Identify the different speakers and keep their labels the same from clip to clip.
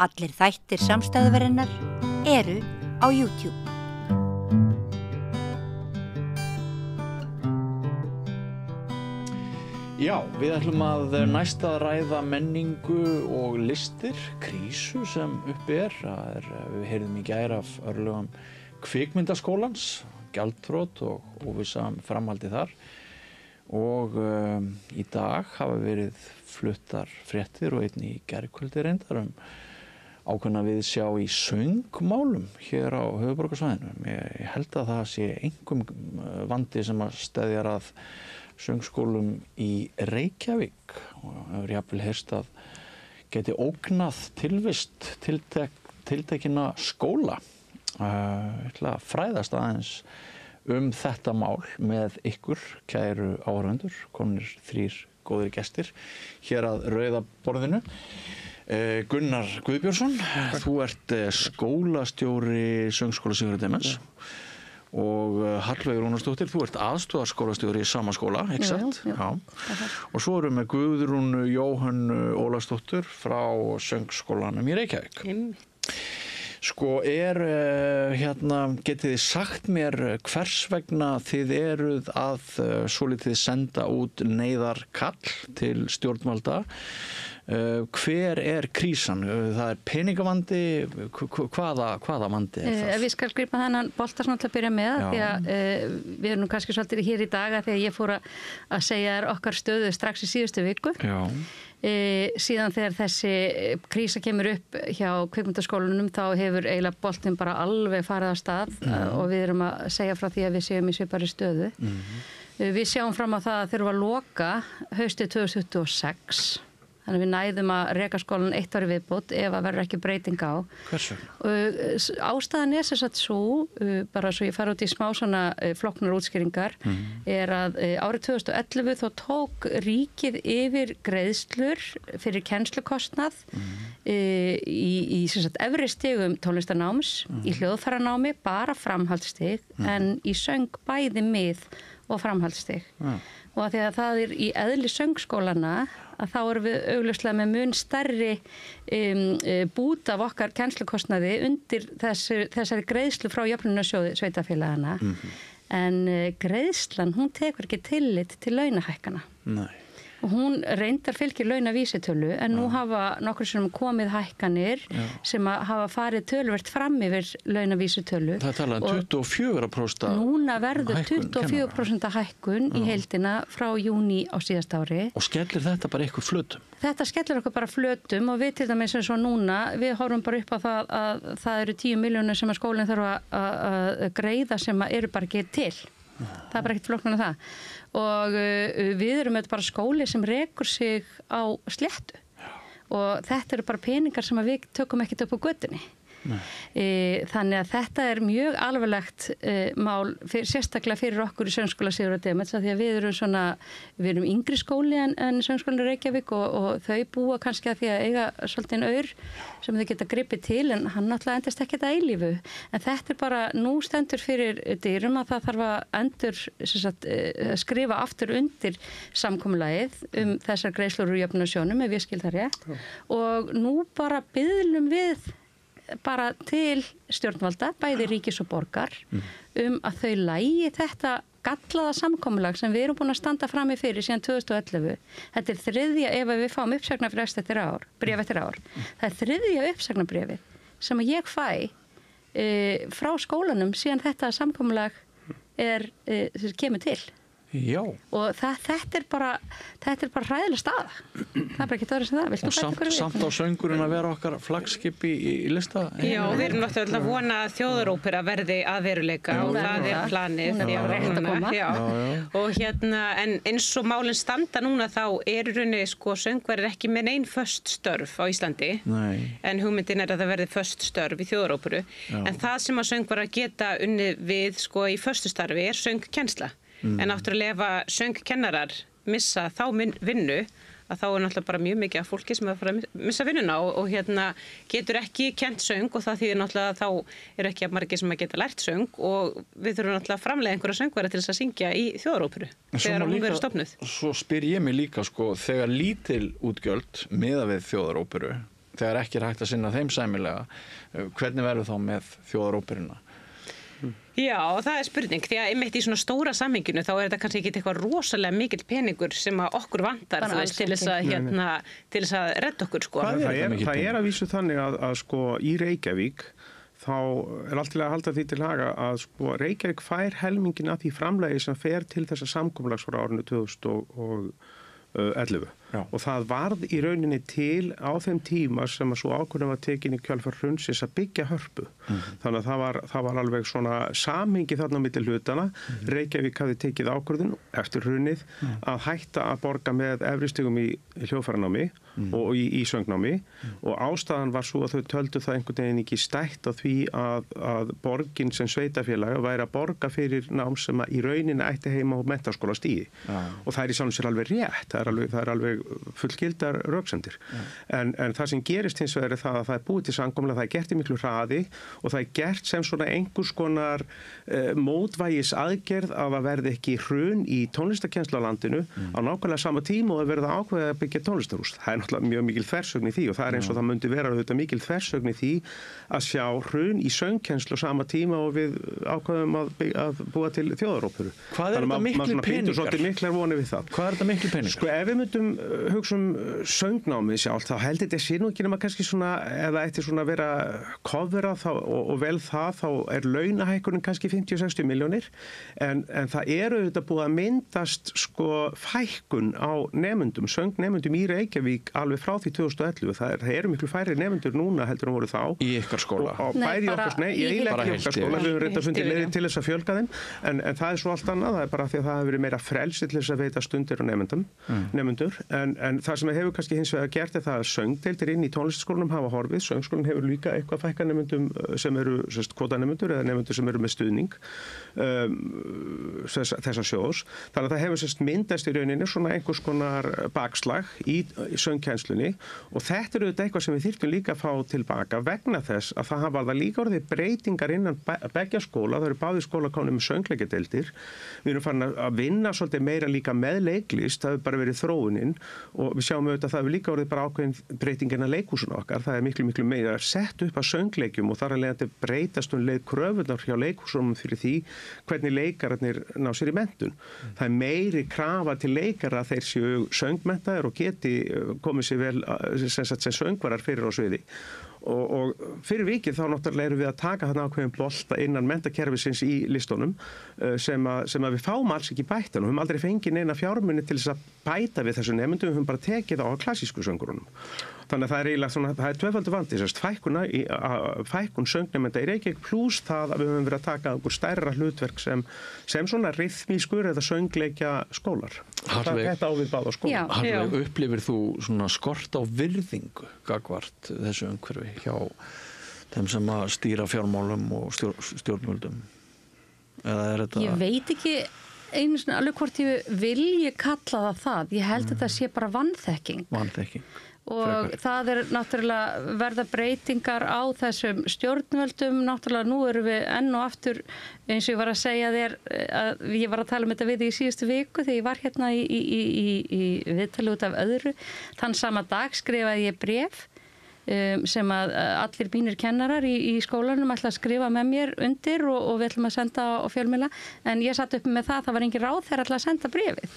Speaker 1: Allir þættir samstæðuverinnar eru á YouTube.
Speaker 2: Já, við ætlum að næst að ræða menningu og listir, krísu sem uppi er. Við heyrðum í gær af örlögum kvikmyndaskólans, gjaldþrot og óvissa framhaldi þar. Og í dag hafa verið fluttar fréttir og einn í gærkvöldi reyndar ákveðna viðsjá í söngmálum hér á höfuðborgarsvæðinu. Ég held að það sé einkum vandi sem að steðjar að söngskólum í Reykjavík og hefur jafnvel heyrst að geti ógnað tilvist tiltekinna skóla. Ég ætla að fræðast aðeins þetta mál með ykkur, kæru áhorfendur, komnir 3 góðir gestir hér að rauða borðinu. Gunnar Guðbjörnsson, þú ert skólastjóri söngskóla Sigurðar Demens og Hallveigur Rúnarsdóttir, þú ert aðstoðarskólastjóri í sama skóla, ekki satt? Já. Og svo erum við Guðrúnu Jóhönnu Ólafsdóttur frá söngskólanum í Reykjavík. Sko, getið þið sagt mér hvers vegna þið eruð að svolítið senda út neyðarkall til stjórnvalda? Hver krísan? Það peningavandi, hvaða vandi það?
Speaker 3: Við skal gripa þennan bolta svona til að byrja með, því að við erum nú kannski svolítið hér í dag því að ég fór að segja okkar stöðu strax í síðustu viku. Já. Síðan þegar þessi krísa kemur upp hjá kvikmyndaskólanum þá hefur eiginlega boltinn bara alveg farið af stað og við erum að segja frá því að við séum í svipari stöðu. Við sjáum fram á það að þurfa að loka haustið 2026. Þannig að við næðum að reka skólan 1 ári viðbót ef að verður ekki breyting á.
Speaker 2: Hversu?
Speaker 3: Ástæðan sem sagt svo, bara svo ég fara út í smá svona flokknar útskýringar, að árið 2011 þá tók ríkið yfir greiðslur fyrir kennslukostnað í sem sagt efri stigum tónlistarnáms, í hljóðfæranámi bara framhaldsstig en í söng bæði mið og framhaldsstig. Og að því að það í eðli söngskólana að þá erum við augljóslega með mun stærri bút af okkar kennslukostnaði undir þessari greiðslu frá jöfnunarsjóði sveitarfélagana. En greiðslan, hún tekur ekki tillit til launahækkana. Nei. Og hún reyndar fylgir launavísitölu en nú hafa nokkur sem komið hækkanir sem hafa farið töluvert fram yfir launavísitölu.
Speaker 2: Það talaði 24%.
Speaker 3: Núna verður 24% hækkun í heildina frá júní á síðasta ári.
Speaker 2: Og skellir þetta bara eitthvað flötum?
Speaker 3: Þetta skellir okkur bara flötum og við til dæmis eins og núna, við horfum bara upp á það að það eru 10 milljónir sem að skólinn þarf að greiða sem eru bara ekki til. Það er bara ekkert flóknar en það. Og við erum með bara skóli sem rekur sig á sléttu. Og þetta eru bara peningar sem við tökum ekkert upp á götunni. Þannig að þetta er mjög alvarlegt mál sérstaklega fyrir okkur í söngskóla Sigurðar Demens því að við erum yngri skóli en söngskólinn í Reykjavík og þau búa kannski að því að eiga svolítið aur sem þau geta gripið til en hann náttúrulega endast ekki þetta eilífu en þetta er bara nú stendur fyrir dyrum að það þarf að skrifa aftur undir samkomulagið þessar greiðslur úr jöfnunarsjóðnum ef ég skil það rétt og nú bara biðlum við bara til stjórnvalda, bæði ríkis og borgar, að þau lægi þetta gallaða samkomulag sem við erum búin að standa frammi fyrir síðan 2011. Þetta er þriðja, ef við fáum uppsagnarbréf eftir ár, það er þriðja uppsagnarbréfið sem ég fæ frá skólanum síðan þetta samkomulag kemur til.
Speaker 2: Já.
Speaker 3: Og þetta er bara hræðileg staða. Það er bara ekki öðru sem það. Viltu bæta ykkur við?
Speaker 2: Samt á söngurinn að vera okkar flaggskip í lista.
Speaker 4: Já, við erum náttúrulega að vona að þjóðarópera verði að veruleika og það er planið.
Speaker 3: Hún er rétt að koma.
Speaker 4: Já. Og en eins og málin standa núna þá rauninni söngvarir ekki með nein föst störf á Íslandi. Nei. En hugmyndin að það verði föst störf í þjóðaróperu. En það sem að söngvarar geta unnið við í föstu starfi söngkennsla. En náttúrulega ef að söngkennarar missa þá vinnu að þá er náttúrulega bara mjög mikið af fólki sem er að fara að missa vinnuna og getur ekki kennt söng og það þýðir náttúrulega að þá eru ekki margir sem að geta lært söng og við þurfum náttúrulega að framleiða einhverja söngvara til þess að syngja í þjóðaróperu þegar hún verður stofnuð.
Speaker 2: Svo spyr ég mig líka þegar lítil útgjöld miðað við þjóðaróperu þegar ekki hægt að sinna þeim sæmilega, hvernig verður þá með þjóðaróperuna?
Speaker 4: Já, það spurning, því að einmitt í svona stóra samhenginu þá þetta kannski ekki eitthvað rosalega mikill peningur sem að okkur vantar til þess að redda okkur sko.
Speaker 5: Það að vísu þannig að sko í Reykjavík þá allt til að halda því til haga að sko Reykjavík fær helmingin af því framlagi sem fer til þessa samkomulags frá árinu 2011 og það varð í rauninni til á þeim tíma sem að svo ákvörðun var tekin í kjölfar hrunsins að byggja Hörpu. Þannig að það var alveg svona samhengi þarna á milli hlutana. Reykjavík hafði tekið ákvörðun eftir hrunið að hætta að borga með efristigum í hljóðfæranámi og í söngnámi og ástæðan var svo að þau töldu það einhvern veginn ekki stætt á því að borgin sem sveitafélag væri að borga fyrir nám sem að í rauninni ætti heima á menntaskólastigi og það í sjálfum sér alveg rétt, það er alveg fullgildar röksemdir. En það sem gerist hins vegar er það að það er búið til samkomulag, það er gert í miklu hraði og það er gert sem svona einhvers konar mótvægis aðgerð að það verði ekki hrun í tónlistarkennslu á landinu á nákvæmlega sama tíma og það verði ákveðið að byggja tónlistarhús. Það er náttúrulega mjög mikil þversögn í því og það er eins og það myndi vera auðvitað mikil þversögn í því að sjá hrun í söngkennslu á sama tíma og við ákveðum að búa til þjóðaróperu.
Speaker 2: Hvað er þetta miklu peningar?
Speaker 5: Hvað er þetta miklu peningar? Sko ef við myndum hugsa söngnámið sjálf, þá held þetta sé nú ekki nema kannski svona, eða eftir svona vera kofera og vel þá er launahækkunin kannski 50-60 milljónir, en það auðvitað búið að myndast sko fækkun á nemendum, söngnemendum í Reykjavík alveg frá því 2011. Það eru miklu færri nemendur núna heldur en voru þá.
Speaker 2: Í ykkar skóla?
Speaker 5: Bæði í okkar skóla, eiginlega ekki í okkar skóla, við höfum reynda fundið leiðir til þess að fjölga þeim, en það er svo allt annað, það er bara því að það hefur verið meira frelsi til þess að veita stundir á nemendur. En það sem hefur kannski hins vegar gert er það að söngdeildir inn í tónlistarskólanum hafa horfið. Söngskólinn hefur líka eitthvað fækka nemendum sem eru kvotanemendur eða nemendur sem eru með stuðning þessa sjóðs. Þannig að það hefur myndast í rauninni svona einhvers konar bakslag í söngkennslunni og þetta eru þetta eitthvað sem við þyrftum líka að fá tilbaka vegna þess að það hafa líka orðið breytingar innan beggja skóla. Það eru báðir skóla komnir með söngleikjadeildir. Við erum farin að vinna svolítið meira líka með leiklist. Það hefur bara verið þróunin og við sjáum auðvitað að það hefur líka orðið bara ákveðin breytingin að leikhúsinu okkar. Það er miklu meira sett upp að söngleikjum og þar að leiðandi breytast leið kröfunar hjá leikhúsunum fyrir því hvernig leikararnir ná sér í menntun. Það er meiri krafa til leikara að þeir séu söngmenntaðir og geti komið sér vel sem söngvarar fyrir á sviði. Og fyrir vikið þá náttúrulega erum við að taka þarna ákveðin bolta innan menntakerfisins í listunum sem að við fáum alls ekki bættan og við höfum aldrei fengið neina fjármuni til þess að bæta við þessu nemendum, við höfum bara tekið á klassísku söngurunum. Þannig að það er eiginlega svona, það er tvöfaldur vandi, fækkun söngnemenda í Reykjavík pluss það að við höfum verið að taka einhver stærra hlutverk sem svona ryþmískur eða söngleikja skólar. Þetta á við báða skóla.
Speaker 2: Harðveig, upplifir þú svona skort á virðingu gagnvart þessu umhverfi hjá þeim sem að stýra fjármálum og stjórnvöldum? Eða er þetta...
Speaker 3: Ég veit ekki einu svona alveg hvort ég vilji kalla það. Ég held að þetta sé bara vanþekking. Og það er náttúrulega verða breytingar á þessum stjórnvöldum. Náttúrulega nú erum við enn og aftur, eins og ég var að segja þér, að ég var að tala um þetta við í síðustu viku þegar ég var hérna í viðtali út af öðru. Þann sama dag skrifaði ég bréf sem að allir mínir kennarar í skólanum ætla að skrifa með mér undir og við ætlum að senda á fjölmiðla, en ég satt upp með það var engin ráð þegar ætla að senda bréfið.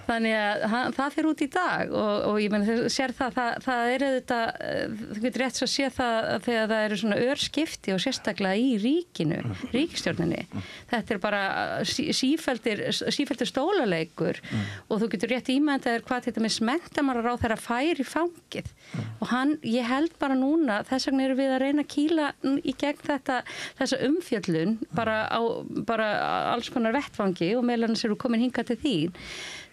Speaker 3: Þannig að það fer út í dag og ég menn sér það er auðvitað, þú getur rétt svo að sé það þegar það eru svona örskipti og sérstaklega í ríkisstjórninni. Þetta er bara sífelldur stólaleikur og þú getur rétt ímyndaðir hvað þetta með menntamálaráð þeirra fær í fangið og ég held bara núna, þess vegna erum við að reyna að kýla í gegn þessa umfjöllun bara alls konar vettfangi og meðal annars eru komin hingað til þín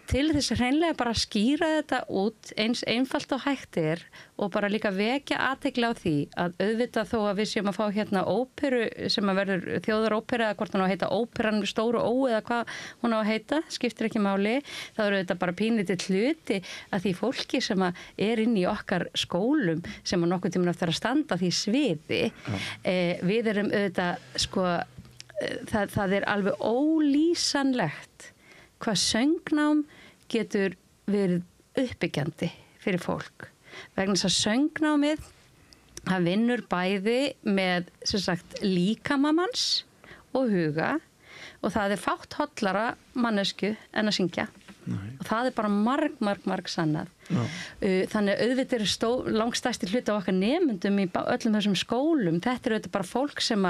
Speaker 3: til þess að hreinlega bara skýra þetta út eins einfalt og hægt er og bara líka vekja athygli á því að auðvitað þó að við séum að fá hérna óperu sem að verður þjóðarópera eða hvort hún á að heita óperan stóru ó eða hvað hún á að heita, skiptir ekki máli, þá eru þetta bara pínlítið hluti að því fólki sem að er inn í okkar skólum sem að nokkuð tíminn eftir að standa því sviði, við erum auðvitað sko, það er alveg ólýsanlegt hvað söngnám getur verið uppbyggjandi fyrir fólk. Vegna þess að söngnámið hann vinnur bæði með sem sagt líkamamanns og huga og það fátt hollara mannesku en að syngja. Og það bara marg sannað. Þannig auðvitað langstærsti hluti af okkar nemendum í öllum þessum skólum. Þetta auðvitað bara fólk sem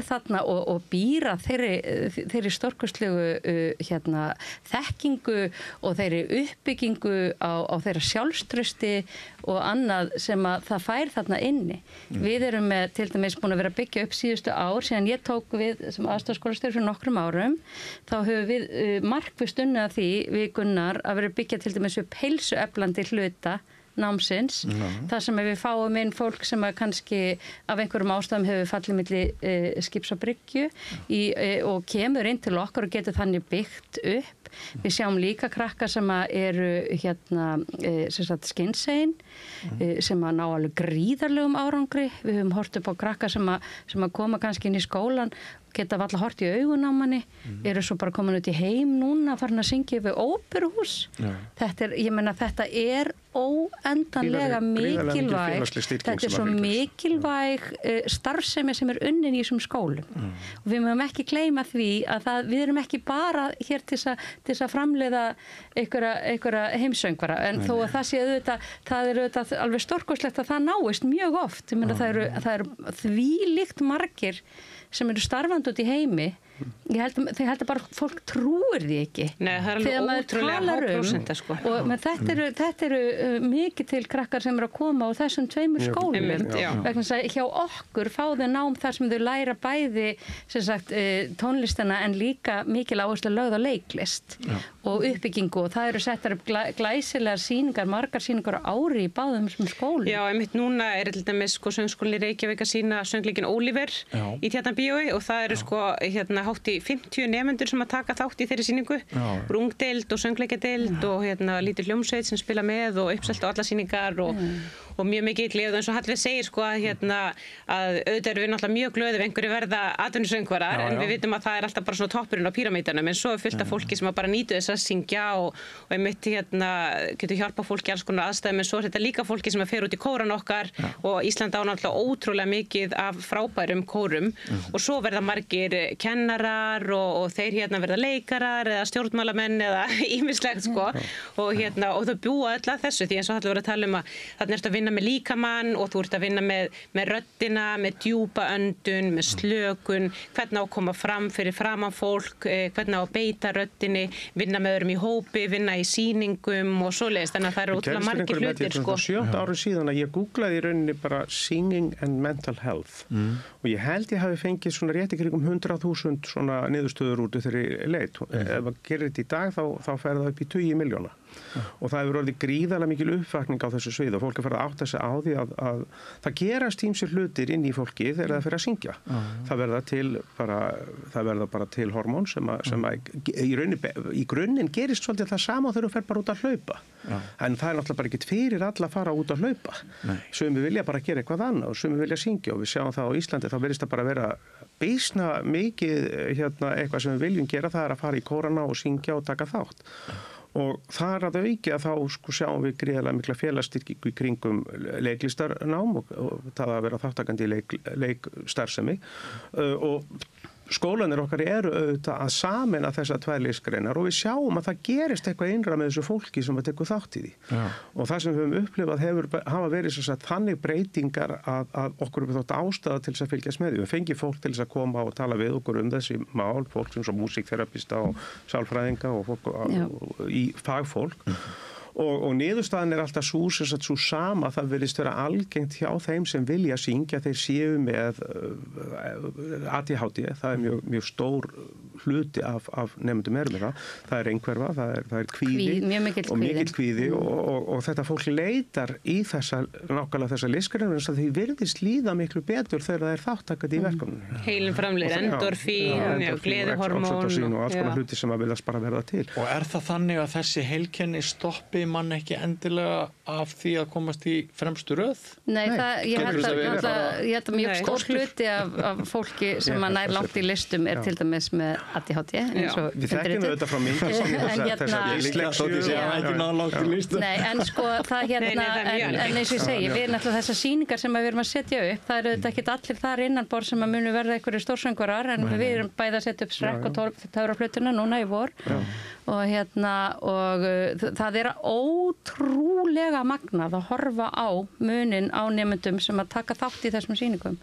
Speaker 3: þarna og býra þeirri stórkostlegu þekkingu og þeirri uppbyggingu á þeirra sjálfstrausti og annað sem það fær þarna inni. Við erum til dæmis búin að vera að byggja upp síðustu ár síðan ég tók við sem aðstoðarskólastjóri fyrir nokkrum árum. Þá höfum við markvisst unnið að því við Gunnar að vera að byggja til dæmis upp heilsueflandi hluta námsins. Það sem við fáum inn fólk sem kannski af einhverjum ástæðum hefur fallið milli skips og bryggju og kemur inn til okkar og getur þannig byggt upp. Við sjáum líka krakkar sem eru skynsegin sem ná alveg gríðarlegum árangri. Við höfum hort upp á krakkar sem koma kannski inn í skólan geta valla hort í augun á manni, eru svo bara komin út í heim núna, farin að syngja við óperuhús. Þetta er óendanlega mikilvæg, þetta er svo mikilvæg starfsemi sem unnin í þessum skólum. Og við mögum ekki gleyma því að við erum ekki bara hér til að framleiða einhverja heimsöngvara, en þó að það sé auðvitað, það er auðvitað alveg stórkostlegt að það náist mjög oft. Það eru þvílíkt margir sem eru starfandi út í heimi. Ég held að bara fólk trúir því ekki.
Speaker 4: Nei, það er alveg ótrúlega hóprósenta sko.
Speaker 3: Og þetta eru mikið til krakkar sem eru að koma á þessum tveimur skólum. Vegna þess að hjá okkur fá þau nám þar sem þau læra bæði sem sagt, tónlistina en líka mikil áherslu lögð á leiklist og uppbyggingu og það eru settar upp glæsilegar sýningar, margar sýningar á ári í báðum þessum skólum. Já,
Speaker 4: einmitt núna er til dæmis sko söngskólinn í Reykjavík að sýna söngleikinn Oliver í Tjarnarbíói og það eru sko hátt í 50 nemendur sem að taka þátt í þeirri sýningu, rungdeild og söngleikjadeild og lítil hljómsveit sem spila með og uppselt á alla sýningar og mjög mikið gleði eins og Hallveig segir sko að auðvitað eru við náttúrulega mjög glöði ef einhverju verða atvinnusöngvarar en við vitum að það er alltaf bara svona toppurinn á píramídanum en svo er fullt af fólki sem bara nýtu þess að syngja og einmitt getur hjálpa fólki alls konar aðstæðum en svo er þetta líka fólki sem fer út í kóran okkar og Ísland á náttúrulega ótrúlega mikið af frábærum kórum og svo verða margir kennarar og þeir verða leikarar eða stjórnmálamenn eða ýmislegt sko og þau búa öll að þessu því eins og Hallveig var að tala að þarna ertu að vinna með líkamann og þú ert að vinna með röddina, með djúpa öndun, með slökun, hvernig á að koma fram fyrir framan fólk, hvernig á að beita röddinni, vinna með öðrum í hópi, vinna í sýningum og svoleiðis, þannig að það eru ótrúlega margir hlutir sko.
Speaker 5: 7 árum síðan að ég googlaði í rauninni bara singing and mental health og ég held ég hafi fengið svona rétt í kringum 100.000 svona niðurstöður út þeirri leit. Ef maður gerir þetta í dag þá fer það upp í 20 milljóna. Og það hefur orðið gríðarlega mikil uppvakning á þessu svið og fólk er farið að átta sig á því að það gerast ýmsir hlutir inn í fólki þegar það fer að syngja. Það verða bara til hormón sem í grunninn gerist svolítið það sama þegar þú fer bara út að hlaupa. En það er náttúrulega bara ekkert fyrir alla að fara út að hlaupa. Sumir vilja bara gera eitthvað annað og sumir vilja syngja og við sjáum það á Íslandi þá virðist það bara vera býsna mikið eitthvað sem við viljum gera það er að fara í kórana og syngja og taka þátt. Og þar að auki að þá sjáum við gríðarlega mikla félagsstyrk í kringum leiklistarnám og það að vera þáttakandi í leikstarfsemi og skólanir okkar eru auðvitað að sameina þessar tvær listgreinar og við sjáum að það gerist eitthvað innra með þessu fólki sem að tekur þátt í því. Og það sem við höfum upplifað hafa verið svo að þannig breytingar að okkur er þótt ástæða til þess að fylgjast með því. Við fengið fólk til þess að koma og tala við okkur þessi mál, fólk sem svo músíktherapista og sálfræðinga og fólk í fagfólk. Og niðurstaðan er alltaf svo sama það virðist vera algengt hjá þeim sem vilja syngja þeir séu með ADHD, það er mjög stór hluti af nemendum með það er einhverfa, það er kvíði og mikill kvíði og þetta fólk leitar í nákvæmlega þessa listgreinar þess að því virðist líða miklu betur þegar það er þáttakandi í verkefninu.
Speaker 4: Heilin framleiðir endorfín, gleðihormón
Speaker 5: og alls konar hluti sem að viljast bara verða til.
Speaker 2: Og er það þannig að þessi heilkenni stoppi mann ekki endilega af því að komast í fremstu röð?
Speaker 3: Nei, ég held að mjög stór hluti af fólki sem að nær langt í listum er til dæmis með ADHD eins og
Speaker 5: við þekkjum þetta frá myndinni
Speaker 3: en sko það en eins og ég segi, við náttúrulega þessar sýningar sem við erum að setja upp, það eru þetta ekki allir þar innanborð sem að munu verða einhverju stórsöngvarar en við erum bæði að setja upp Shrek og Töfraflötuna núna í vor og það er ótrúlega magnað að horfa á munin á nemendum sem að taka þátt í þessum sýningum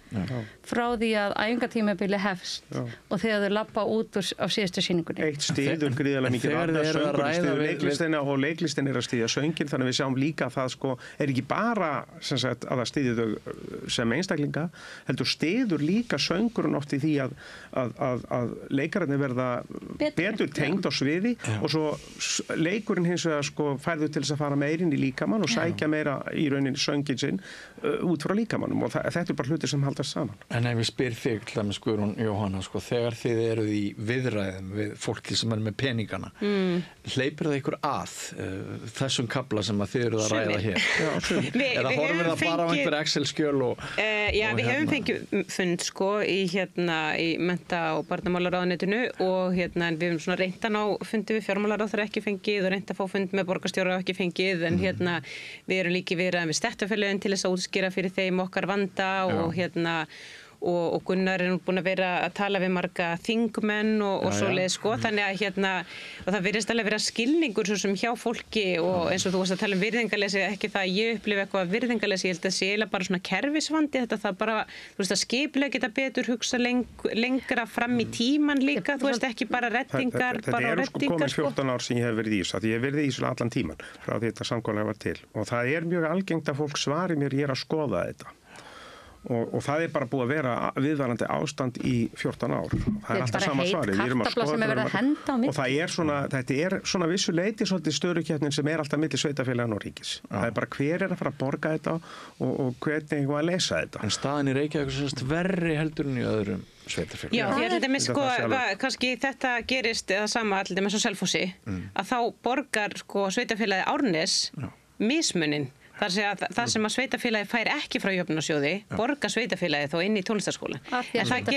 Speaker 3: frá því að æfingatímabili hefst og þegar þau labba út á síðustu sýningunni.
Speaker 5: Eitt styður gríðarlega mikið söngurinn leiklistina og leiklistin að styðja söngin, þannig að við sjáum líka að það sko er ekki bara sem sagt, að það styðja þau sem einstaklinga, heldur styður líka söngurinn oft í því að leikararnir verða betur tengd á sviði og svo leikurinn hins vegar sko færður til þess að fara meirinn í líkamann og sækja meira í rauninni söngin sinn út frá líkamannum og þetta bara hlutir sem haldast saman.
Speaker 2: En ef við spyr þig til dæmis Guðrún Jóhanna sko, þegar þið eruð í viðræðum við fólki sem er með peningana hleypir það ykkur að þessum kafla sem að þið eruð að ræða hér eða horfum við það bara á einhver Excel-skjöl
Speaker 4: við hefum fengið fund sko í mennta- og barnamálaráðuneytinu og en við hefum svona reynt að ná fundi við fjármálaráðherra ekki fengið og reynt að fá fund með borgarstjóra ekki fengið en við erum líki viðræðum við stéttarfélögin til þess að útskýra fyrir þeim okkar vanda og Gunnar er búin að vera að tala við marga þingmenn og svoleiðis sko þannig að og það virðist alveg vera skilningur svo sem hjá fólki og eins og þú varst að tala virðingarleysi, ekki það að ég upplifi eitthvað virðingarleysi, ég held að það sé eiginlega bara svona kerfisvandi, þetta það bara þú veist að skipulega geta betur hugsa lengra fram í tíman líka, þú veist ekki bara reddingar, bara reddingar
Speaker 5: sko. Þetta eru komin 14 ár sem ég hef verið í þessu, því ég hef verið í þessu allan tíman frá því þetta samkomulag var til og það er mjög algengt að fólk svari mér, ég er að skoða þetta. Og það er bara búið að vera viðvarandi ástand í 14 ár. Það er alltaf sama svarið. Og það er svona, þetta er svona vissu leyti svolítið störukeppnin sem er alltaf milli sveitarfélaganna og ríkis. Það er bara hver er að fara að borga þetta og hvernig er að leysa þetta.
Speaker 2: En staðan í Reykjavík er semst verri heldur en í öðrum sveitarfélagum.
Speaker 4: Já, því að þetta með sko, kannski þetta gerist eða sama allir með svo Selfossi, að þá borgar sko sveitarfélagi Árnes mismuninn. Það sem að sveitarfélagi fær ekki frá jöfnunarsjóði, borgar sveitarfélagi þó inn í tónlistarskóla. En það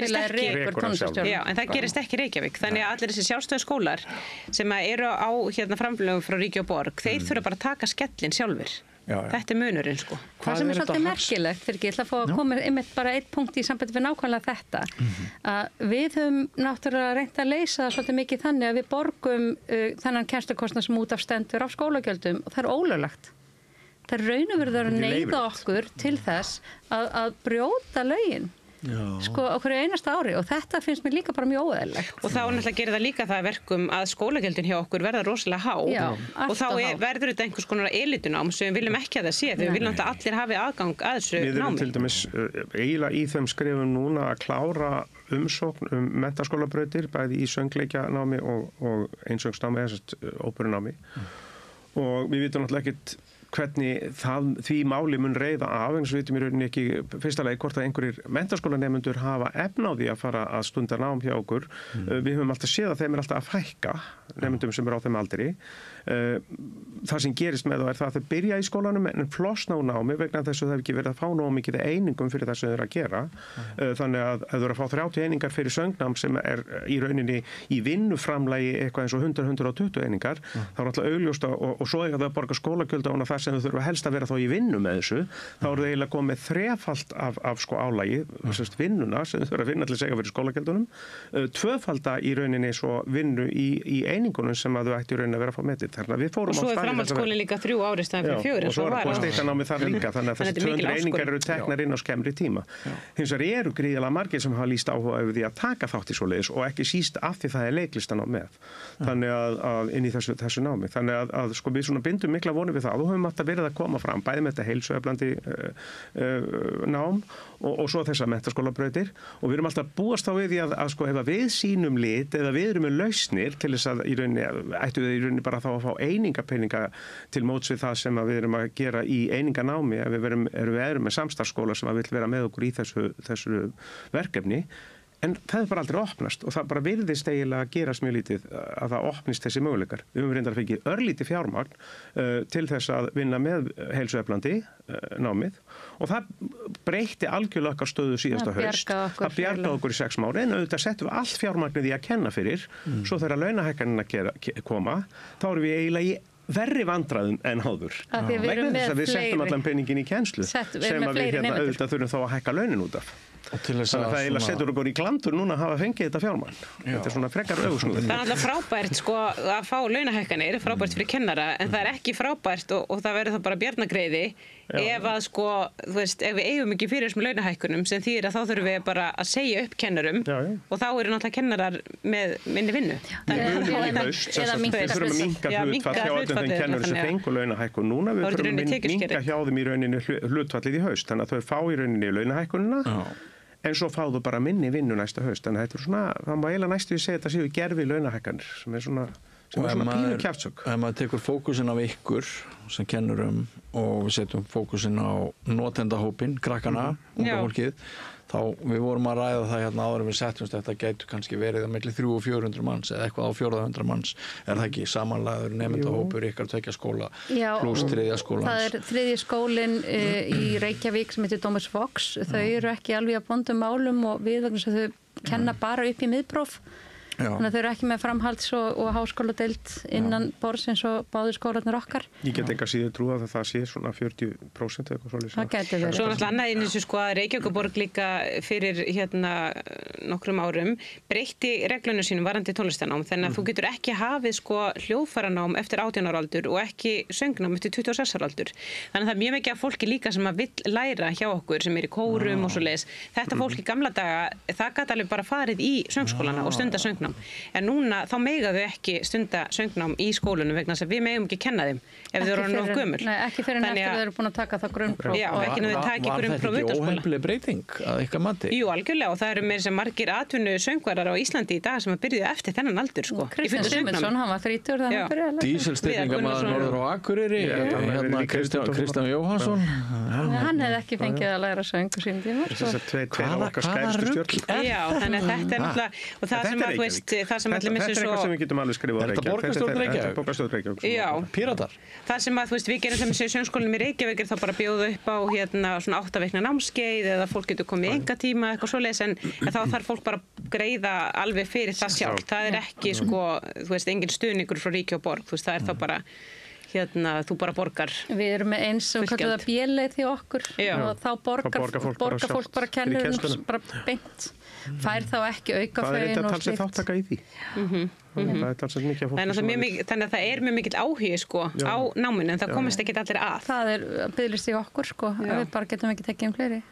Speaker 4: gerist ekki í Reykjavík. Þannig að allir þessi sjálfstöðu skólar sem eru á framlögum frá ríki og borg, þeir þurfa bara að taka skellin sjálfur. Þetta er munurinn sko.
Speaker 3: Það sem er svolítið merkilegt, fyrir ekki, ég ætla að fá að koma einmitt bara einn punkt í sambandi við nákvæmlega þetta. Að við höfum náttúrulega reynt að leysa það svolítið mikið þannig að við borgum þennan kennslukostnað sem út af stendur af skólagjöldum og það er ólöglegt. Það er raun og verið að neyða okkur til þess að brjóta lögin sko á hverju einasta ári og þetta finnst mér líka bara mjög óeðlilegt.
Speaker 4: Og þá náttúrulega gerir það líka það verkum að skólagjöldin hjá okkur verða rosalega há og þá verður þetta einhvers konar elitunám sem við viljum ekki að það sé, þegar við viljum að allir hafi aðgang að þessu námi.
Speaker 5: Við erum til dæmis eiginlega í þeim skrifum núna að klára umsókn menntaskólabrautir bæði í söngleikjanámi og einsöngsnámi eða óperunámi og við vitum náttúrulega ekkert hvernig því máli mun reiða af, eins og við vitum í rauninni ekki fyrsta lagi hvort að einhverjir menntaskólanemendur hafa efna á því að fara að stunda nám hjá okkur. Við höfum alltaf séð að þeim er alltaf að fækka nemendum sem eru á þeim aldri. Það sem gerist með það er það að þau byrja í skólanum en flosna úr námi vegna þess að það hefur ekki verið að fá nógu mikið einingum fyrir það sem þau eru að gera. Þannig að þau eru að fá 30 einingar fyrir söngnám sem er í rauninni í vinnuframlagi eitthvað eins og 100-120 einingar, þá er alltaf augljóst og svo er það að borga skólagjöld á það sem þau þurfa helst að vera þá í vinnu með þessu, þá eru þau eiginlega komið þrefalt af sko álagi, vinnuna sem þau þurfa að vinna til að segja fyrir skólagjöldunum, tvöfalda í rauninni svo vinnu í einingunum sem að þau ætti í rauninni að vera að fá metið.
Speaker 4: Og svo er framhaldsskólinn líka 3 ár í staðinn fyrir 4
Speaker 5: og svo er það steytanámið þar líka þannig að þessi 200 einingar eru teknar inn á skemmri tíma. Hins vegar eru gríðarlega margir sem hafa lýst áhuga yfir því að taka þátt í svoleiðis og ekki síst af því það er leiklistanám með. Þannig að inn í þessu námi. Þannig að sko við svona bindum mikla vonir við það og höfum alltaf verið að koma fram bæði með þetta heilsueflandi nám og svo þessar menntaskólabrautir og við erum alltaf búast á við því að sko ef við sýnum lit eða við erum með lausnir til þess að í rauninni bara þá að fá einingapeninga til móts við það sem við erum að gera í eininganámi ef við erum með samstarfsskóla sem vil vera með okkur í þessu verkefni En það bara aldrei opnast og það bara virðist eiginlega að gerast mjög lítið að það opnist þessi möguleikar. Við höfum reyndar fengið örlítið fjármagn til þess að vinna með heilsueflandi námið og það breytti algjörlega okkar stöðu síðasta haust. Það bjargaði okkur í 6 mánuði en auðvitað settum við allt fjármagnið í að kenna fyrir svo þegar launahækkanirnar koma þá erum við eiginlega í verri vandræðum en áður. Við settum allan peningin í kennslu sem að við auðvitað þurfum þá að hækka launin út af. Þannig að það eiginlega setur okkur í glandur núna að hafa fengið þetta fjármagn. Þetta svona frekar öfusnúður.
Speaker 4: Það alltaf frábært að fá launahækkanir, frábært fyrir kennara, en það ekki frábært og það verður þá bara bjarnagreiði ef að þú veist, ef við eigum ekki fyrir þessum launahækkunum sem þýðir að þá þurfum við bara að segja upp kennarum og þá eru náttúrulega kennarar með minni vinnu.
Speaker 5: Við þurfum að minnka hlutfall hjá öllum þeim kennurum sem fengu launahækkun núna. Við þurfum að minnka hjá þeim í rauninni hlutfallið í haust. Þannig að þau fá í rauninni launahækkunina en svo fáðu bara minni vinnu næsta haust. Þannig að þetta svona, það má eiginlega næstu að segja þetta séu gerfi launahækkanir sem er svona pínu kjaftsök.
Speaker 2: Ef maður tekur fókusinn á ykkur sem kennurum og við setjum fókusinn á notendahópinn, krakkana, unga fólkið, þá við vorum að ræða það hérna áður en við setjumst þetta gætu kannski verið að milli 300 og 400 manns eða eitthvað á 400 manns. Er það ekki samanlagður nemendahópur ykkar 2 skóla pluss 3. skólans?
Speaker 3: Það er 3. skólinn í Reykjavík sem heitir Thomas Fox. Þau eru ekki alveg að bondum málum og við vegna sem þau kenna bara upp í miðpróf. Þannig að þau eru ekki með framhalds- og háskóladeild innan borðsins og báðir skólarnir okkar.
Speaker 5: Ég get enga síður trúa að það sé svona 40% eitthvað svolítið.
Speaker 3: Það gæti verið.
Speaker 4: Svo náttúrulega annað eins og að Reykjavíkurborg líka fyrir nokkrum árum breytti reglunum sínum varandi tónlistanám þannig að þú getur ekki hafið hljóðfæranám eftir 18 ára aldur og ekki söngnám eftir 26 ára aldur. Þannig að það er mjög mikið af fólki líka sem að vill læra hjá okkur sem er í kórum og svoleiðis. Þetta fólk í gamla daga, það gat alveg bara farið í söngskólana og stunda söngnám. En núna þá mega þau ekki stunda söngnám í skólunum vegna þess að við megum ekki kenna þeim ef þau eru nóg gömul.
Speaker 3: Nei, ekki fyrir eftir þau eru búin að taka það grunnpróf.
Speaker 4: Já, ekki nú þau taki grunnpróf
Speaker 2: utanskóla. Var þetta ekki óhefnileg breyting að ykkar mati?
Speaker 4: Jú, algjörlega og það eru meira sem margir atvinnu söngvarar á Íslandi í dag sem að byrjuðu eftir þennan aldur sko.
Speaker 3: Kristján Sigmundsson, hann var 30 þannig að byrja.
Speaker 2: Dísilstyrningamaður norður á Akureyri, hérna Kristján Jóhannsson.
Speaker 3: Hann hefði ekki fengið að læra söng á sínum tíma.
Speaker 4: Já, þannig að þetta er náttúrulega og það sem að þú veist, það sem allir missir svo.
Speaker 5: Þetta er eitthvað sem við getum alveg skrifað á Reykjavík.
Speaker 2: Þetta borgarstjórn Reykjavík?
Speaker 5: Þetta borgarstjórn Reykjavík.
Speaker 4: Já.
Speaker 2: Píratar?
Speaker 4: Það sem að þú veist, við gerum sem séu söngskólanum í Reykjavík þá bara bjóða upp á svona 8 vikna námskeið eða fólk getur komið í engatíma eitthvað svoleiðis en þá þarf fólk bara greiða alveg fyrir það sjálf. Það er ekki sko, þú veist, engin stuðningur frá ríki og borg, þú veist, það er þá bara þú bara borgar.
Speaker 3: Við erum með eins og kallar það béleit því okkur og þá borgar fólk bara kennurum bara beint. Fær þá ekki aukafegin og
Speaker 5: slíkt. Það er talsið þáttaka í því. Það er talsið mikið af fólki.
Speaker 4: Þannig að það er mjög mikill áhugi sko á náminu en það komist ekki allir að.
Speaker 3: Það er biðlist í okkur sko, við bara getum ekki tekið fleiri.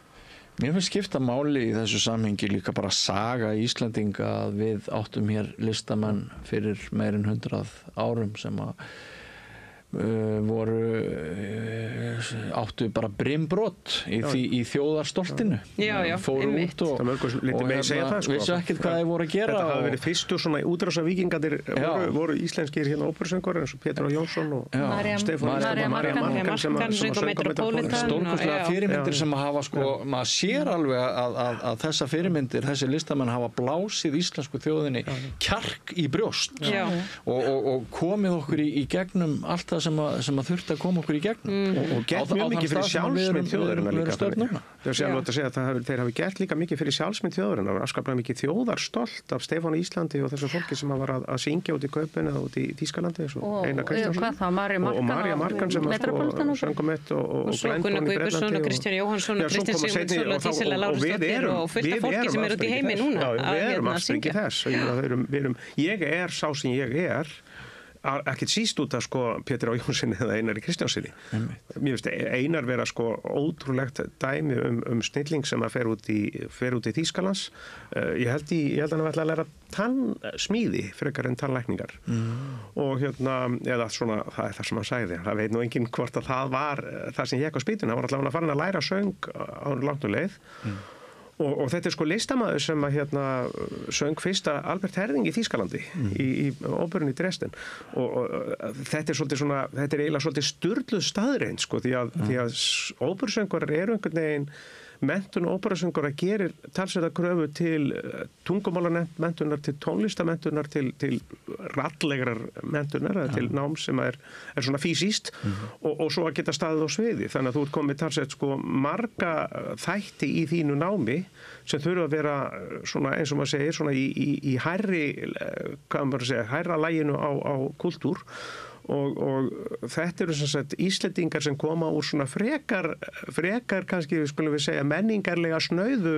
Speaker 2: Mér finnst skipta máli í þessu samhengi líka bara saga Íslendinga að við áttum hér listamenn fyrir meir en 100 árum sem að áttu bara brimbrot í þjóðarstoltinu fóru út og vissu ekkert hvað þeir voru að gera
Speaker 5: þetta hafi verið fyrstu svona útrása víkingarnir voru íslenskir hérna óperusöngvar eins og Pétur Jónsson og Stefán María Markan sem
Speaker 2: stórkostlega fyrirmyndir sem að hafa sko, maður sér alveg að þessa fyrirmyndir, þessi listamenn hafa blásið íslensku þjóðinni kjark í brjóst og komið okkur í gegnum allt það sem að þurfti að koma okkur í gegnum
Speaker 5: og gert mjög mikið fyrir sjálfsmynd þjóðarinnar líka þeir sjálf að segja að þeir hafi gert líka mikið fyrir sjálfsmynd þjóðarinnar og afskaplega mikið þjóðarstolt af Stefán í Íslandi og þessu fólki sem var að syngja út í Kaupinu og út í Þýskalandi og Einar Kristjánsson og María Markan sem söngum eitt og
Speaker 4: Gunnar Guðbjörnsson og Kristján Jóhannsson og Kristján Sigmundsson og Dísela Lárusdóttir og fullt af fólki sem út í heimi núna
Speaker 5: við erum afsprengi þess ég sá sem ég ekkert síst út af sko Pétur Jónssoni eða Einari Kristjánssoni. Mér finnst Einar vera sko ótrúlegt dæmi snilling sem að fer út í Þýskalands. Ég held hann að ætla að læra tannsmíði frekar en tannlækningar. Og eða svona, það er það sem hann sagði. Það veit nú enginn hvort að það var það sem ég á spýtuna. Það var allavega farin að læra söng á langt og leið. Og þetta er sko listamaður sem að söng fyrsta Albert Herring í Þýskalandi í óperunni í Dresden og þetta er svolítið svona, þetta er eiginlega svolítið sturluð staðreind sko því að óperusöngvarar eru einhvern veginn menntun óperusöngvara gerir talsverða kröfu til tungumálamenntunar, til tónlistamenntunar, til rallegrar menntunar, til nám sem er svona fysiskt og svo að geta staðið á sviði. Þannig að þú ert komið talsvert sko marga þætti í þínu námi sem þurfa að vera svona eins og maður segir svona í hærri, hvað maður segja, hærra laginu á kultúr. Og þetta eru sem sagt Íslendingar sem koma úr svona frekar kannski, skulum við segja, menningarlega snauðu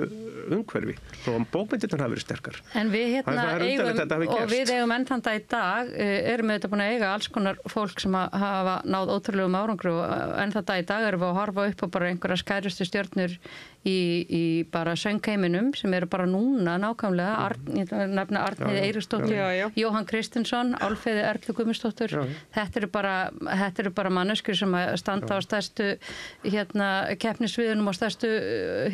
Speaker 5: umhverfi og bókmyndirnar hafa verið sterkar.
Speaker 3: En við við eigum enn þann dag í dag erum við þetta búin að eiga alls konar fólk sem hafa náð ótrúlegum árangri og enn þann dag í dag erum við að horfa upp á bara einhverja skærustu stjörnur í bara söngheiminum sem eru bara núna nákvæmlega nefna Arnheiði Eiríksdóttur, Jóhann Kristinsson, Álfheiði Erlu Guðmundsdóttur. Þetta eru bara manneskjur sem standa á stærstu keppnisviðunum og stærstu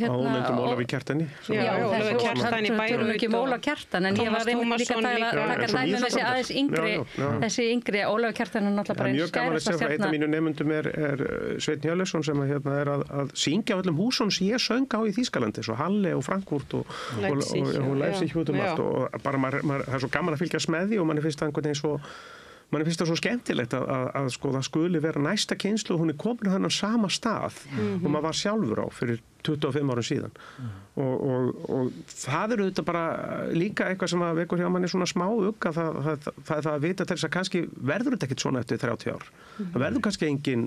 Speaker 5: Ólendum Ólafi Kjartani.
Speaker 4: Ólafi Kjartani í Bærum.
Speaker 5: Ekki
Speaker 3: Ólafi Kjartan, en ég var líka að taka dæmi þessi aðeins yngri, Ólafi Kjartan er náttúrulega bara einn skærasta stjarna.
Speaker 5: Mjög gaman að segja frá einn af mínu nemendum er Sveinn Hjörleifsson sem er að syngja á öllum húsum sem ég söng á í Þýskalandi, svo Halle og Frankfurt og Leipzig út allt og bara það er svo gaman að fylgjast með því og manni finnst það svo skemmtilegt að sko það skuli vera næsta kynslóð, hún er komin á þennan sama stað og maður var sjálfur á fyrir 25 árum síðan og það eru þetta bara líka eitthvað sem að vekur hjá manni svona smá ugg að það að vita til þess að kannski verður þetta ekkert svona eftir 30 ár. Það verður kannski engin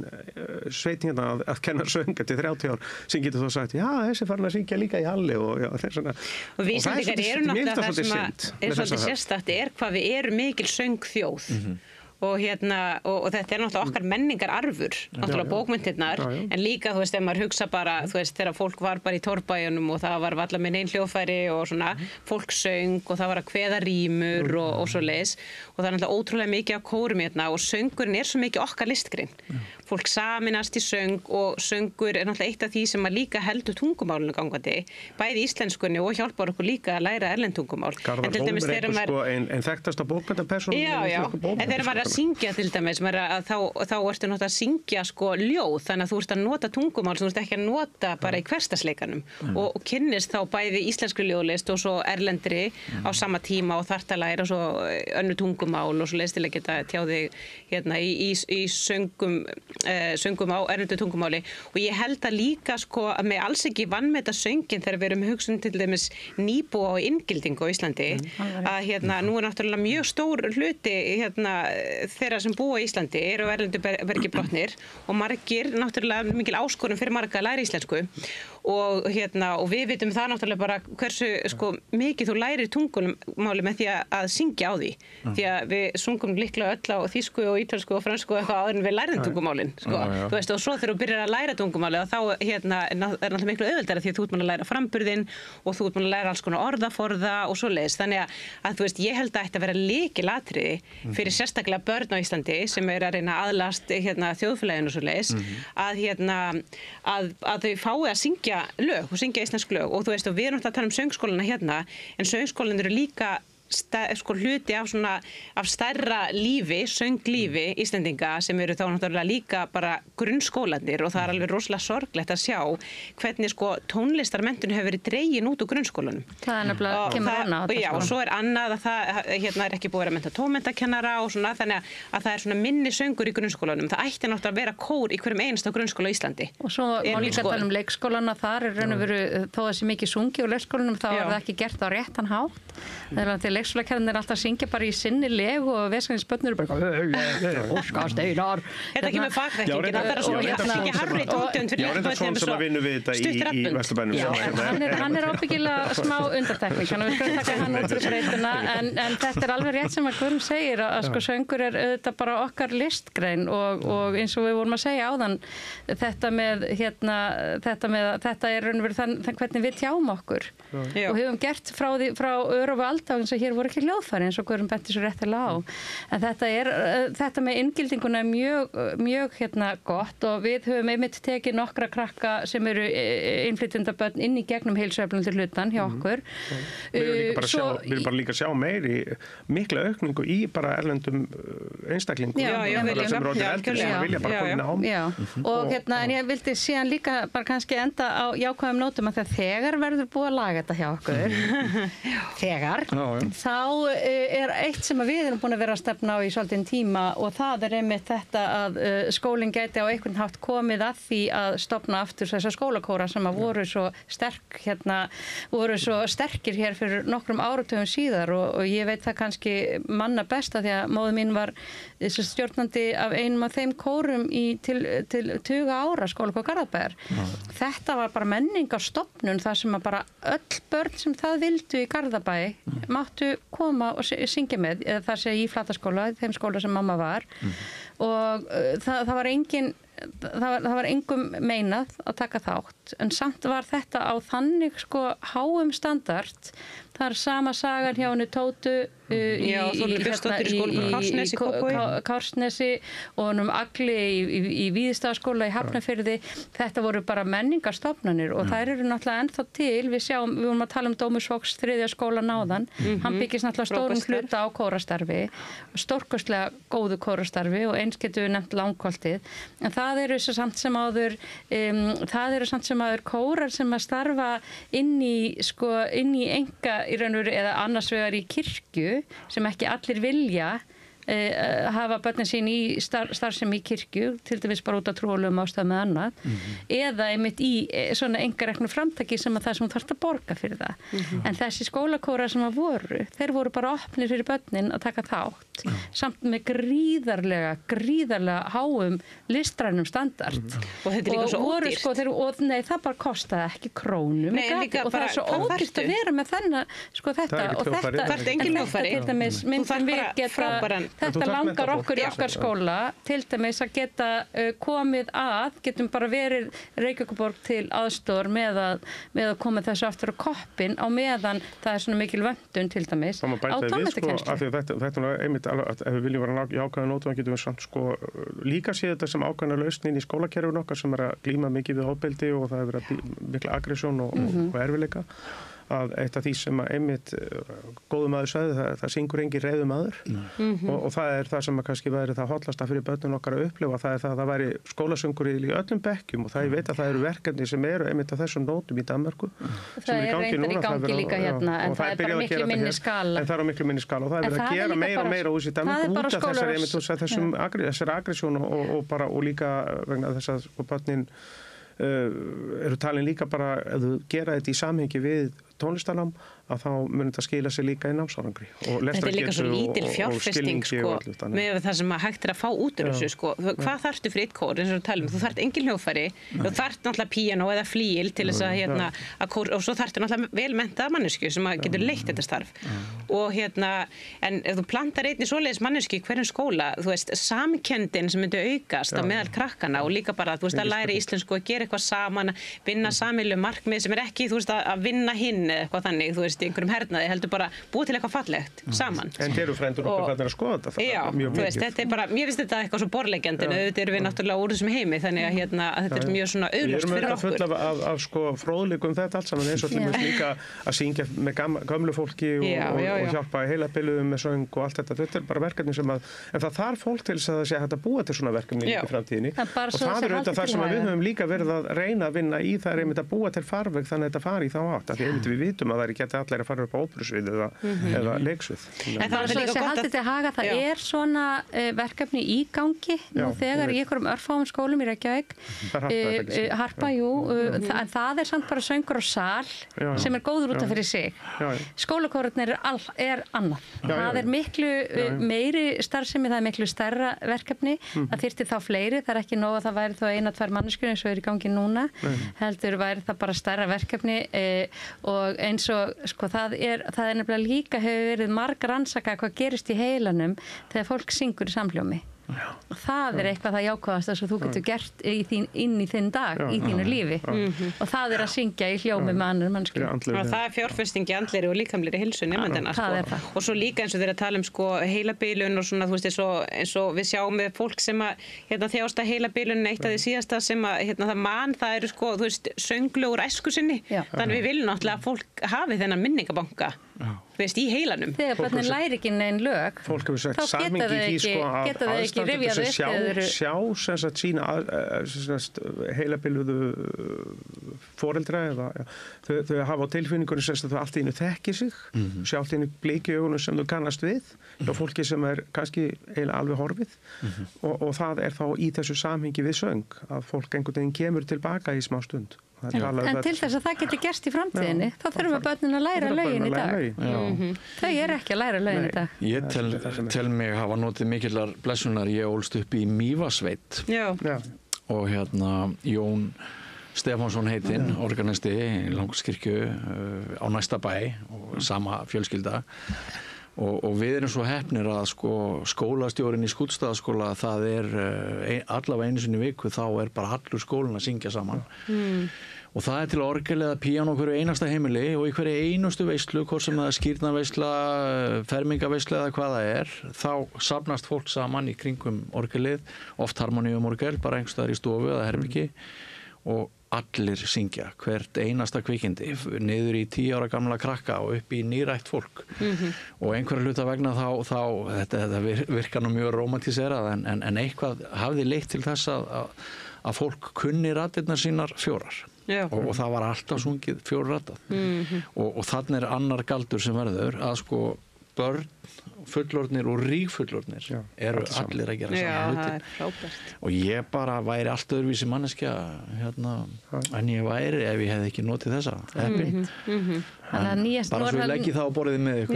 Speaker 5: sveit hérna að kenna söng eftir 30 ár sem getur þá sagt, já, þessi farin að syngja líka í Halli og svona.
Speaker 4: Og við Íslendingar eru náttúrulega það sem er svolítið sérstakt hvað við erum mikil söngþjóð. Og þetta er náttúrulega okkar menningararfur, náttúrulega bókmyndirnar, en líka, þú veist, ef maður hugsa bara, þú veist, þegar fólk var bara í torfbæjunum og það var varla með nein hljóðfæri og svona, fólk söng og það var að kveða rímur og svo leis og það er náttúrulega ótrúlega mikið af kórum og söngurinn er svo mikið okkar listgrein. Fólk saminast í söng og söngur er náttúrulega eitt af því sem að líka heldur tungumálinu gangandi, bæði íslenskunni og hjálpar okkur líka að læra erlend tungumál.
Speaker 5: Garðar Hólm er ein þekktasta bókmenntapersóna
Speaker 4: syngja til dæmis, þá ertu náttúrulega að syngja sko ljóð, þannig að þú ert að nota tungumál sem þú ert ekki að nota bara í hversdagsleikanum og kynnist þá bæði íslenskri ljóðlist og svo erlendri á sama tíma og þarft að læra svo önnur tungumál og svo leist til að geta tjáði í söngum á erlendu tungumáli og ég held að líka sko að með alls ekki vanmeta söngin þegar við erum hugsun til dæmis nýbúa og inngildingu á Íslandi að nú er náttúrulega mjög stór hluti þeirra sem búa í Íslandi eru á erlendu bergi brotnir og margir, náttúrulega mikil áskorun fyrir marga að læra íslensku og við vitum það náttúrulega bara hversu sko mikið þú lærir tungumáli með því að syngja á því því að við sungum líklega öll á þýsku og ítölsku og fransku og eitthvað áður en við lærum tungumálin sko. Þú veist og svo þegar þú byrjar að læra tungumáli og þá er náttúrulega miklu auðveldara því að þú ert búin að læra framburðinn og þú ert búin að læra alls konar orðaforða og svoleiðis þannig að þú veist ég held að þetta vera lykilatriði fyrir sérstaklega börn á Íslandi sem eru að reyna aðlast þjóðfélaginu og svoleiðis að þau fái að syngja lög og syngja íslensk lög og þú veist og við erum alltaf að tala um söngskólana en söngskólan eru líka sko hluti af stærra lífi, sönglífi Íslendinga sem eru þá náttúrulega líka bara grunnskólanir og það er alveg rosalega sorglegt að sjá hvernig sko tónlistarmenntun hefur verið dregin út úr grunnskólanum.
Speaker 3: Það er nefnilega kemur annað.
Speaker 4: Já, og svo er annað að það er ekki búið að vera mennta tónmenntakennara og svona þannig að það er svona minni söngur í grunnskólanum. Það ætti náttúrulega að vera kór í hverjum einasta grunnskóla á Íslandi.
Speaker 3: Og svo má líka tala um leikskólana, þar er raun og veru þó það sé mikið sungi úr leikskólanum þá er það ekki gert á réttan hátt. Leikskólakennarinn er alltaf að syngja bara í sinni leg og veskansbörnur bara óska steinar.
Speaker 4: Þetta kemur fagþekkingin það er svona að syngja harri tóntegund fyrir
Speaker 5: þetta svona sem að vinna við þetta í Vesturbænum.
Speaker 3: Hann er ábyggilega smá undantekning þannig að við skulum taka hann út úr breytuna en þetta er alveg rétt sem að Guðrún segir að sko söngur er auðvitað bara okkar listgrein og eins og við vorum að segja áðan þetta er raun og veru þann hvernig við tjáum okkur og hefum gert frá örófi alda eins og hér hér voru ekki hljóðfæri eins og Guðrún benti svo réttilega á. En þetta með inngildinguna er mjög gott og við höfum einmitt tekið nokkra krakka sem eru innflytjendabörn inn í gegnum heilsueflandi hlutan hjá okkur.
Speaker 5: Við erum bara líka að sjá meiri mikla aukningu í bara erlendum einstaklingum sem eru orðnir eldri sem vilja bara koma inn á nám.
Speaker 3: Já, og en ég vildi síðan líka bara kannski enda á jákvæðum nótum að þegar verður búið að laga þetta hjá okkur þá eitt sem við erum búin að vera að stefna á í svolítinn tíma og það einmitt þetta að skólinn gæti á einhvern hátt komið að því að stofna aftur þessa skólakóra sem að voru svo sterkir hér fyrir nokkrum áratugum síðar og ég veit það kannski manna besta því að móður mín var stjórnandi af einum af þeim kórum til 20 ára skólakór Garðabæjar. Þetta var bara menningarstofnun þar sem að bara öll börn sem það vildu í Garðabæ máttu koma og syngja með, eða það sé í Flataskóla, þeim skóla sem mamma var og það var engum meinað að taka þátt en samt var þetta á þannig háum standard. Það er sama sagan hjá henni Tótu í Kársnesi og hennum Agli í Víðistaðaskóla í Hafnarfirði. Þetta voru bara menningarstofnanir og þær eru náttúrulega ennþá til. Við vorum að tala Dómus Vogs 3. skóla náðan. Hann byggist náttúrulega stórum hluta á kórastarfi, stórkostlega góðu kórastarfi og eins getum við nefnt Langholtið. En það eru samt sem áður kórar sem að starfa inn í enga í raun og veru eða annars vegar í kirkju sem ekki allir vilja hafa börnin sín í starfsemi í kirkju, til dæmis bara út af trúarlegum ástæðum með annað, eða einmitt í svona einkareknu framtaki sem að það sem þú þarft að borga fyrir það. En þessi skólakórar sem að þeir voru bara opnir fyrir börnin að taka þátt, samt með gríðarlega háum listrænum standard.
Speaker 4: Og þetta er líka svo ódýrt.
Speaker 3: Nei, það bara kostaði ekki krónu. Og það er svo ódýrt að vera með þennan, þetta og þetta. Þetta langar okkur í okkar skóla til dæmis að geta komið getum bara verið Reykjavíkurborg til aðstoðar með að koma þessu aftur á koppinn á meðan það er svona mikil vöntun til dæmis á tónlistarkennslu.
Speaker 5: Þetta er einmitt ef við viljum vera í ákvæðan nótum, þá getum við samt líka séð þetta sem ákvæðana lausnin í skólakerfinu okkar sem er að glíma mikið við ofbeldi og það hefur verið mikla aggressjón og erfiðleika. Að eitt af því sem að einmitt góðum maður sagði, það syngur engin reiður maður og það er það sem að kannski væri það hollasta fyrir börnun okkar að upplifa, það væri skólasöngur í öllum bekkjum og það ég veit að það eru verkefni sem eru einmitt á þessum nótum í Danmörku
Speaker 3: það er reyndar í gangi líka hérna en það er bara miklu minni skala
Speaker 5: en það er á miklu minni skala og það er verið að gera meira og meira úr sér Danmörku út af þessari aggresjón og líka vegna þess að börnin eru talin líka bara að gera þetta í samhengi við tónlistarnám að þá mun þetta skila sig líka í námsárangri og
Speaker 4: þetta er líka svo lítil fjárfesting með það sem hægt er að fá út úr þessu hvað þarftu fyrir eitt kór eins og talum, þú þarft engin hljóðfæri þú þarft náttúrulega píanó eða flíil til þess að kór og svo þarftu náttúrulega velmenntaða manneskju sem að getur leitt þetta starf og en ef þú plantar einni svoleiðis manneskju í hverjum skóla þú veist, samkenndin sem myndi aukast á meðal krakkana og líka bara þú veist að læra íslensku og gera eitthvað saman vinna sameiginlegu markmið sem er ekki þú veist að vinna hinn eða eitthvað þannig þú veist í einhverjum hernaði heldur bara búið til eitthvað fallegt saman.
Speaker 5: En þeir eru frændur okkar þannig að skoða þetta.
Speaker 4: Já, þú veist, þetta er bara, mér finnst þetta eitthvað svo borðleggjandi en auðvitað erum við náttúrulega úr þessum heimi þannig að þetta er mjög svona auðlust fyrir okkur.
Speaker 5: Við erum full af fróðleikum þetta allt saman eins og til þess líka að syngja með gömlu fólki og hjálpa heilabiluðum með söng og allt þetta. Þetta er bara verkefni sem að, en það þarf fólk til þess að það sé hægt að búa til svona verkefni í framtíðinni. Og það er auðvitað það sem við höfum líka verið að reyna að vinna í, það er einmitt að búa til farveg þannig að þetta fari í þá átt. Því einmitt við vitum að það er ekki allir að fara upp á óperusvið eða leiksvið.
Speaker 3: En það er svo þessi haldið til haga, það er svona verkefni í gangi nú þegar í einhverjum örfáum skólum í Reykjavík. Harpa, en það er samt bara söngur og sal sem er góður út af fyrir sig. Skólakórarnir er annað. Það er miklu meiri starfsemi, það er miklu stærra verkefni. Það þyrfti þá fleiri, það er ekki nóg að það væri þá 1-2 manneskjur eins og er í gangi núna. Heldur væri það bara stærra verkefni og eins og það er nefnilega líka hefur verið margar rannsakað hvað gerist í heilanum þegar fólk syngur í samhljómi. Það eitthvað það jákvæðast sem þú getur gert inn í þinn dag, í þínu lífi. Og það að syngja í hljómi með annar mannskju.
Speaker 4: Og það fjárfesting í andlegri og líkamlegri heilsu nemandana. Og svo líka eins og þeir að tala heilabilun og svona, þú veist, eins og við sjáum með fólk sem að þjást af heilabilun eitt af því síðasta sem að það eru þú veist, sönglögur æsku sinni. Þannig við viljum náttúrulega að fólk hafi þennan minningabanka. Veist, í heilanum.
Speaker 3: Þegar börnin læri ekki neinn lög, þá geta þau ekki rifjað upp.
Speaker 5: Sjá sem sagt sína heilabiluðu foreldra eða þau hafa á tilfinningunni sem þau allt í einu þekki sig, sjá allt í einu bliki í augunum sem þau kannast við, hjá fólki sem kannski eiginlega alveg horfið og það þá í þessu samhengi við söng að fólk einhvern veginn kemur tilbaka í smá stund.
Speaker 3: En til þess að það geti gerst í framtíðinni, þá þurfum við börnin að læra lögin í dag. Þau ekki að læra lögin í dag.
Speaker 2: Ég tel mig hafa notið mikillar blessunar. Ég ólst upp í Mývatnssveit og Jón Stefánsson heitinn, organisti í Langholtskirkju á næsta bæ og sama fjölskylda. Og við erum svo heppnir að skólastjórinn í Skútustaðaskóla, það allavega einu sinni í viku, þá bara allur skólinn að syngja saman. Og það til orgel eða píanó hverju einasta heimili og í hverju einustu veislu, hvort sem það skírnaveisla, fermingaveisla eða hvað það þá safnast fólk saman í kringum orgelið, oft harmoníumorgel, bara einhverstaðar í stofu eða herbergi og allir syngja, hvert einasta kvikindi, niður í 10 ára gamla krakka og upp í nýrætt fólk. Og einhverja hluta vegna þetta virkar nú mjög romantiserað en eitthvað hafði leitt til þess að fólk kunni raddirnar sínar 4. Og það var alltaf sungið 4 raddað. Og þannig annar galdur sem verður að börn, fullorðnir og ríkfullorðnir eru allir að gera saman hluti. Og ég bara væri allt öðruvísi manneskja en ég væri ef ég hefði ekki notið þessa heppin. Bara svo ég leggi það á borðið með ykkur.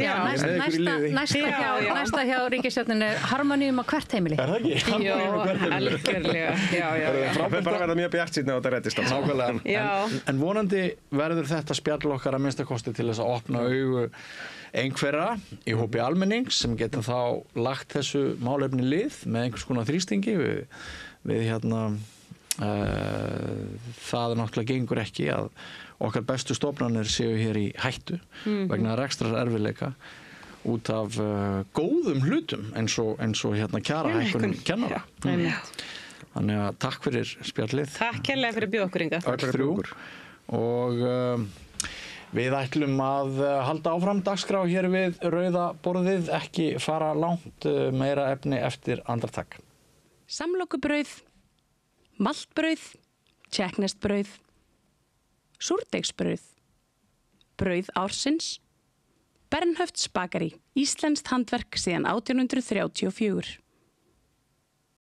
Speaker 3: Næsta hjá ríkisstjórninni harmoníum á hvert heimili.
Speaker 2: Það ekki? Harmoníum á hvert heimili.
Speaker 4: Algjörlega.
Speaker 5: Það fyrir bara að verða mjög bjart síðan á þetta reddist.
Speaker 2: Nákvæmlega. En vonandi verður þetta spjall okkar að minnsta kosti til þess að opna augu einhverra í hópi almennings sem getur þá lagt þessu málefni lið með einhvers konar þrýstingi við það náttúrulega gengur ekki að okkar bestu stofnanir séu hér í hættu vegna rekstrar erfiðleika út af góðum hlutum eins og kjarahækkunum kennara. Þannig að takk fyrir spjallið.
Speaker 4: Takk kærlega fyrir að bjóða okkur hingað.
Speaker 2: Öll 3 og við ætlum að halda áfram dagskrá hér við rauða borðið, ekki fara langt, meira efni eftir andartak.
Speaker 6: Samlokubrauð, maltbrauð, tékkneskt súrdeigsbrauð, brauð ársins, Bernhöfts bakari, íslenskt handverk síðan 1834.